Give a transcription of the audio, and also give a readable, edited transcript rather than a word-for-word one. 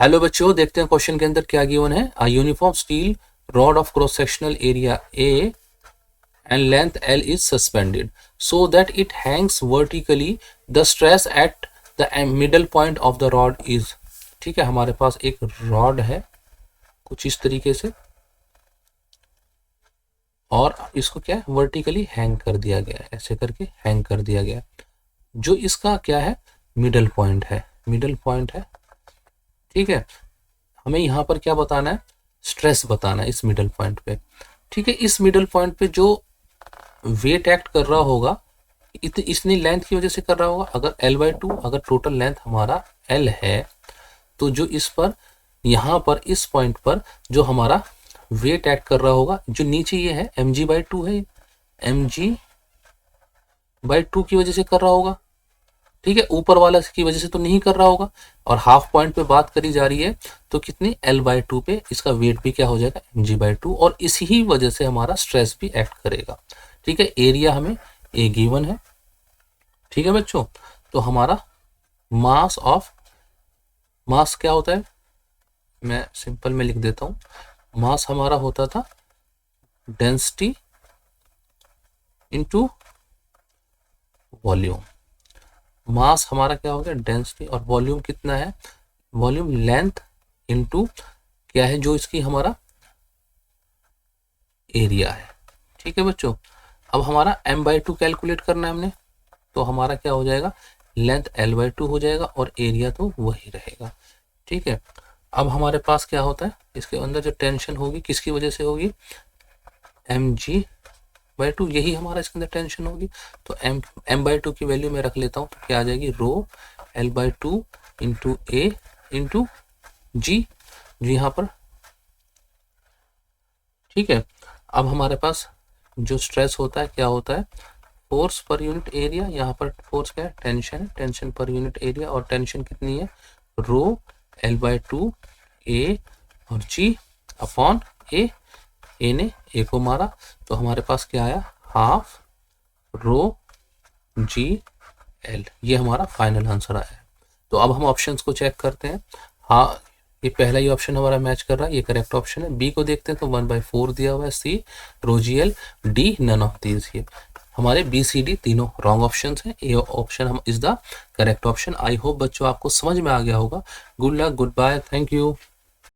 Hello बच्चों, देखते हैं क्वेश्चन के अंदर क्या गिवन है। A uniform steel rod of cross sectional area A and length L is suspended so that it hangs vertically. The stress at the middle point of the rod is, ठीक है, हमारे पास एक rod है कुछ इस तरीके से और इसको क्या है वर्टिकली हैंग कर दिया गया है, ऐसे करके हैंग कर दिया गया। जो इसका क्या है मिडल पॉइंट है, मिडल पॉइंट है, ठीक है। हमें यहाँ पर क्या बताना है, स्ट्रेस बताना है इस मिडल पॉइंट पे, ठीक है। इस मिडल पॉइंट पे जो वेट एक्ट कर रहा होगा इतनी लेंथ की वजह से कर रहा होगा। अगर L/2 अगर टोटल लेंथ हमारा L है तो जो इस पर यहाँ पर इस पॉइंट पर जो हमारा वेट एक्ट कर रहा होगा, जो नीचे ये है mg/2 है, mg/2 की वजह से कर रहा होगा, ठीक है। ऊपर वाला की वजह से तो नहीं कर रहा होगा। और हाफ पॉइंट पे बात करी जा रही है तो कितनी L/2 पे इसका वेट भी क्या हो जाएगा mg/2 और इसी ही वजह से हमारा स्ट्रेस भी एक्ट करेगा, ठीक है। एरिया हमें ए गिवन है, ठीक है बच्चों। तो हमारा मास क्या होता है, मैं सिंपल में लिख देता हूं। मास हमारा होता था डेंसिटी इनटू वॉल्यूम। मास हमारा क्या हो गया डेंसिटी, और वॉल्यूम कितना है, वॉल्यूम लेंथ इनटू क्या है जो इसकी हमारा एरिया है, ठीक है बच्चों। अब हमारा m/2 कैलकुलेट करना है हमने, तो हमारा क्या हो जाएगा लेंथ L/2 हो जाएगा और एरिया तो वही रहेगा, ठीक है। अब हमारे पास क्या होता है इसके अंदर जो टेंशन होगी किसकी वजह से होगी mg/2, यही हमारा इसके अंदर टेंशन होगी। तो m/2 की वैल्यू मैं रख लेता हूँ, तो क्या आ जाएगी रो L/2 इंटू ए इंटू जी, जो यहाँ पर, ठीक है। अब हमारे पास जो स्ट्रेस होता है क्या होता है फोर्स पर यूनिट एरिया, यहाँ पर फोर्स क्या है टेंशन है, टेंशन पर यूनिट एरिया, और टेंशन कितनी है रो L/2 ए और जी अपॉन ए ने ए को मारा तो हमारे पास क्या आया हाफ रो जी एल, ये हमारा फाइनल आंसर आया है। तो अब हम ऑप्शंस को चेक करते हैं। हाँ, ये पहला ही ऑप्शन हमारा मैच कर रहा है, ये करेक्ट ऑप्शन है। बी को देखते हैं तो 1/4 दिया हुआ है, C row G L, D none of these. ये हमारे बी सी डी तीनों रॉन्ग ऑप्शन हैं, ए ऑप्शन हम is the correct option. I hope बच्चों आपको समझ में आ गया होगा। Good luck, good bye, thank you.